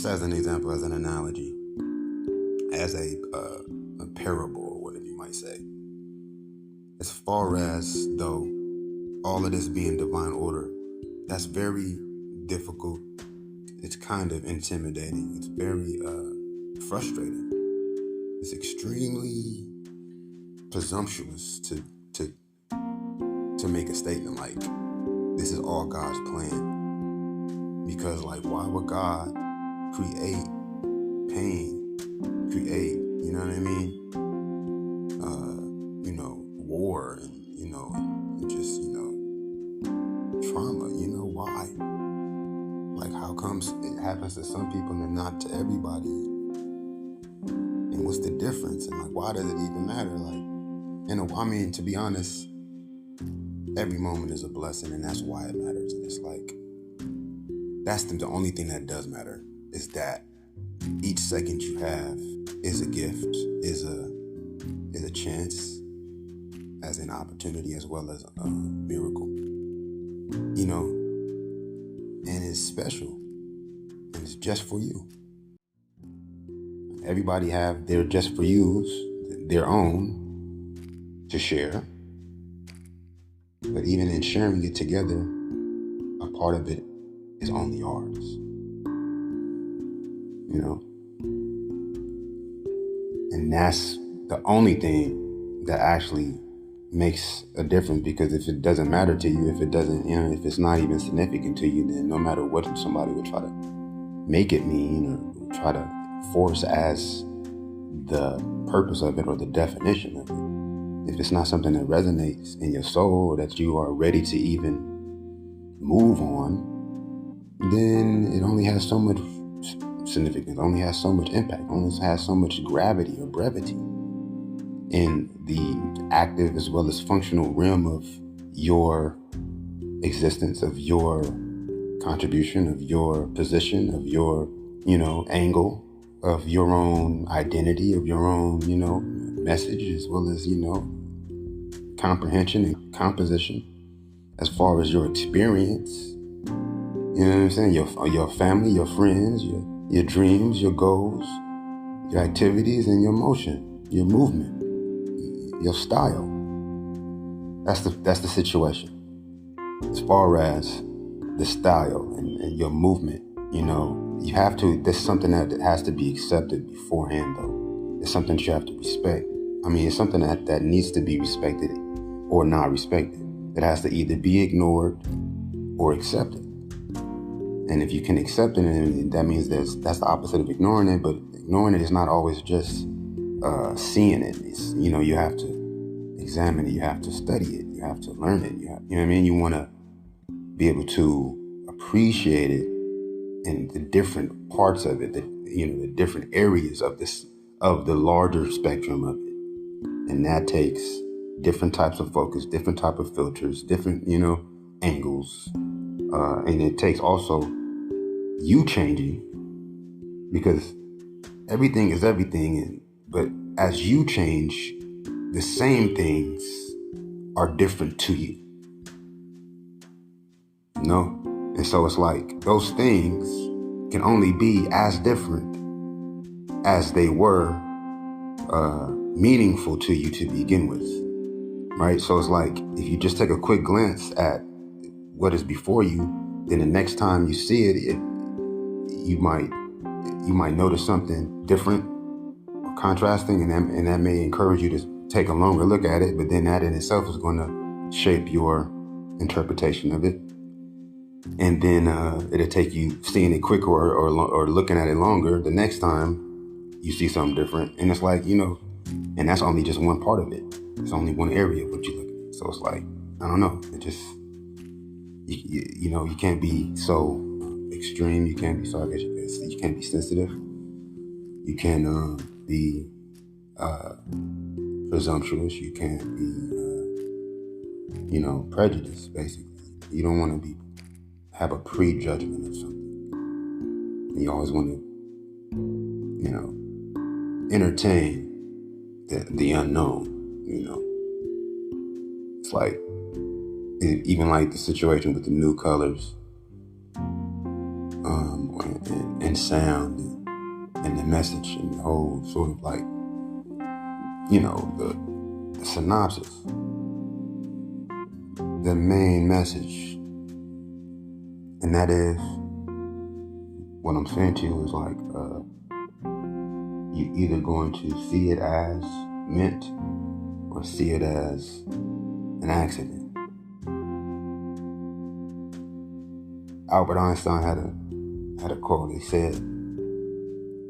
just as an example, as an analogy, as a parable, or whatever you might say. As far as though all of this being divine order, that's very difficult. It's kind of intimidating. It's very frustrating. It's extremely presumptuous to make a statement like this is all God's plan. Because like, why would God create pain, create, you know what I mean? War and, and just, trauma, why? Like, how comes it happens to some people and not to everybody? And what's the difference? And like, why does it even matter? Like, to be honest, every moment is a blessing, and that's why it matters. And it's like, that's the only thing that does matter, is that each second you have is a gift, is a chance, as an opportunity, as well as a miracle. And it's special, and it's just for you. Everybody have their just for yous, their own to share. But even in sharing it together, a part of it is only ours. And that's the only thing that actually makes a difference, because if it doesn't matter to you, if it doesn't, if it's not even significant to you, then no matter what somebody would try to make it mean or try to force as the purpose of it or the definition of it, if it's not something that resonates in your soul or that you are ready to even move on, then it only has so much significance, only has so much impact, only has so much gravity or brevity in the active as well as functional realm of your existence, of your contribution, of your position, of your, angle, of your own identity, of your own, message, as well as, comprehension and composition, as far as your experience, you know what I'm saying? Your family, your friends, your dreams, your goals, your activities, and your motion, your movement, your style. That's the situation. As far as the style and your movement, you have to, there's something that has to be accepted beforehand, though. It's something that you have to respect. It's something that needs to be respected or not respected. It has to either be ignored or accepted. And if you can accept it, that means that's the opposite of ignoring it. But ignoring it is not always just seeing it. It's, you have to examine it. You have to study it. You have to learn it. You want to be able to appreciate it in the different parts of it, the different areas of the larger spectrum of it. And that takes different types of focus, different type of filters, different, angles. And it takes also you changing, because everything is everything. But as you change, the same things are different to you. And so it's like those things can only be as different as they were meaningful to you to begin with, right? So it's like, if you just take a quick glance at what is before you, then the next time you see it, you might notice something different or contrasting, and that may encourage you to take a longer look at it. But then that in itself is going to shape your interpretation of it. And then it'll take you seeing it quicker or looking at it longer the next time you see something different. And it's like, and that's only just one part of it. It's only one area of what you look at. So it's like, I don't know. It just, you can't be so extreme. You can't be so, you can't be sensitive. You can't be presumptuous. You can't be, prejudiced, basically. You don't want to have a prejudgment of something. You always want to, entertain the unknown, It's like, even like the situation with the new colors, and sound and the message and the whole sort of like, the synopsis, the main message. And that is, what I'm saying to you is like, you either going to see it as meant or see it as an accident. Albert Einstein had a quote. He said,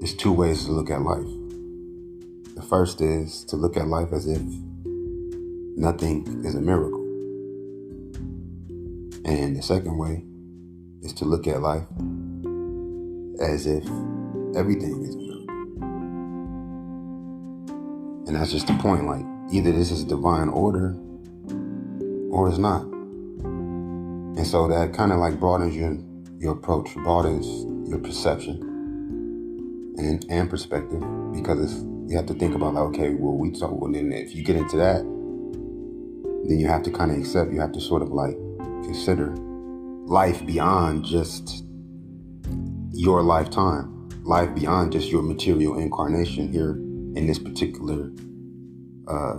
there's two ways to look at life. The first is to look at life as if nothing is a miracle. And the second way is to look at life as if everything is a miracle. And that's just the point. Like, either this is divine order or it's not. And so that kind of like broadens your approach, broadens your perception and perspective, because you have to think about like, okay, then if you get into that, then you have to kind of accept, you have to sort of like consider life beyond just your lifetime, life beyond just your material incarnation here in this particular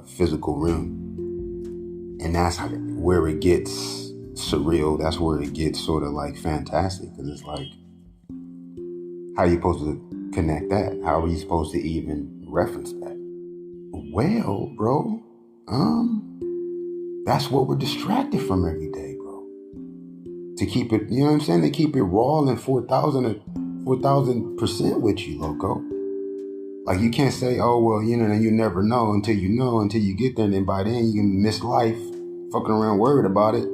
physical realm. And that's where it gets surreal. That's where it gets sort of like fantastic, because it's like, how are you supposed to connect that? How are you supposed to even reference that? Well, bro, that's what we're distracted from every day, bro. To keep it, you know what I'm saying? To keep it raw and 4,000% with you, loco. Like, you can't say, oh, well, you never know until you get there, and then by then you can miss life, fucking around worried about it.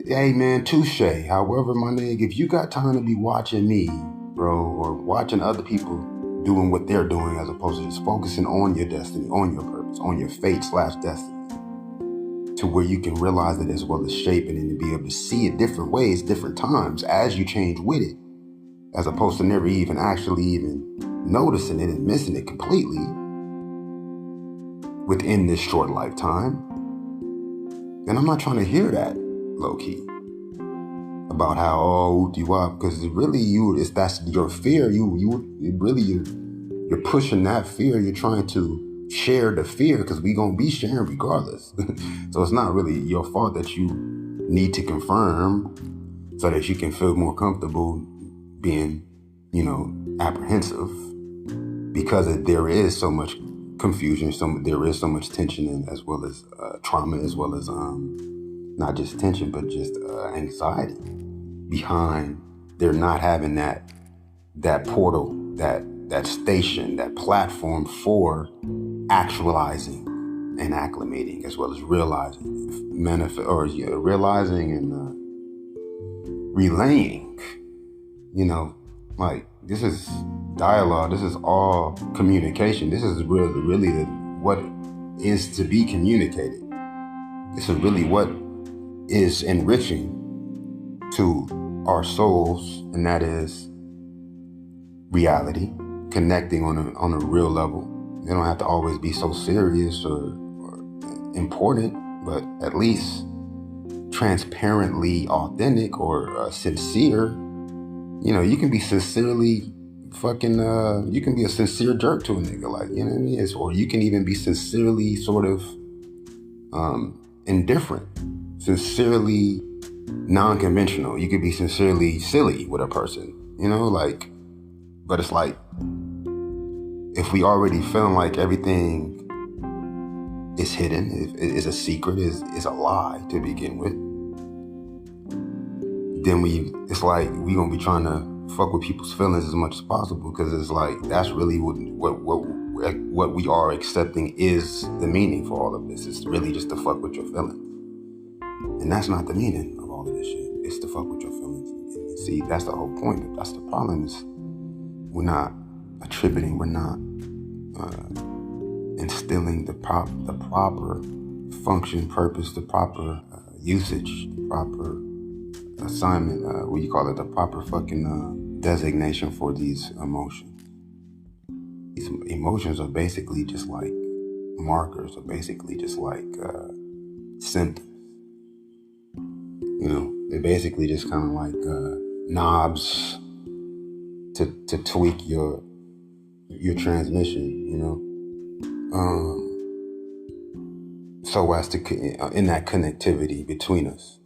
Hey, man, touche. However, my nigga, if you got time to be watching me, bro, or watching other people doing what they're doing, as opposed to just focusing on your destiny, on your purpose, on your fate/destiny, to where you can realize it as well as shape it, and to be able to see it different ways, different times as you change with it, as opposed to never even noticing it and missing it completely within this short lifetime. And I'm not trying to hear that, low key, about how because that's your fear. You're pushing that fear. You're trying to share the fear, because we gonna be sharing regardless. So it's not really your fault that you need to confirm so that you can feel more comfortable being, apprehensive, because there is so much confusion, there is so much tension, and as well as trauma, as well as not just tension, but just anxiety behind there not having that portal, that station, that platform for actualizing and acclimating, as well as realizing, realizing and relaying. Like, this is dialogue. This is all communication. This is really what is to be communicated. This is really what is enriching to our souls, and that is reality, connecting on a real level. They don't have to always be so serious or important, but at least transparently authentic or sincere. You can be sincerely you can be a sincere jerk to a nigga, like, you know what I mean? Or you can even be sincerely sort of indifferent, sincerely non-conventional. You could be sincerely silly with a person, but it's like, if we already feeling like everything is hidden, is a secret, is a lie to begin with, then it's like we gonna be trying to fuck with people's feelings as much as possible, because it's like, that's really what we are accepting is the meaning for all of this. It's really just to fuck with your feelings, and that's not the meaning of all of this shit. It's to fuck with your feelings. And see, that's the whole point. That's the problem. Is we're not attributing. We're not instilling the proper function, purpose, the proper usage, the proper assignment, the proper fucking designation for these emotions. These emotions are basically just like markers, or basically just like symptoms. They're basically just kind of like knobs to tweak your transmission, so as to in that connectivity between us,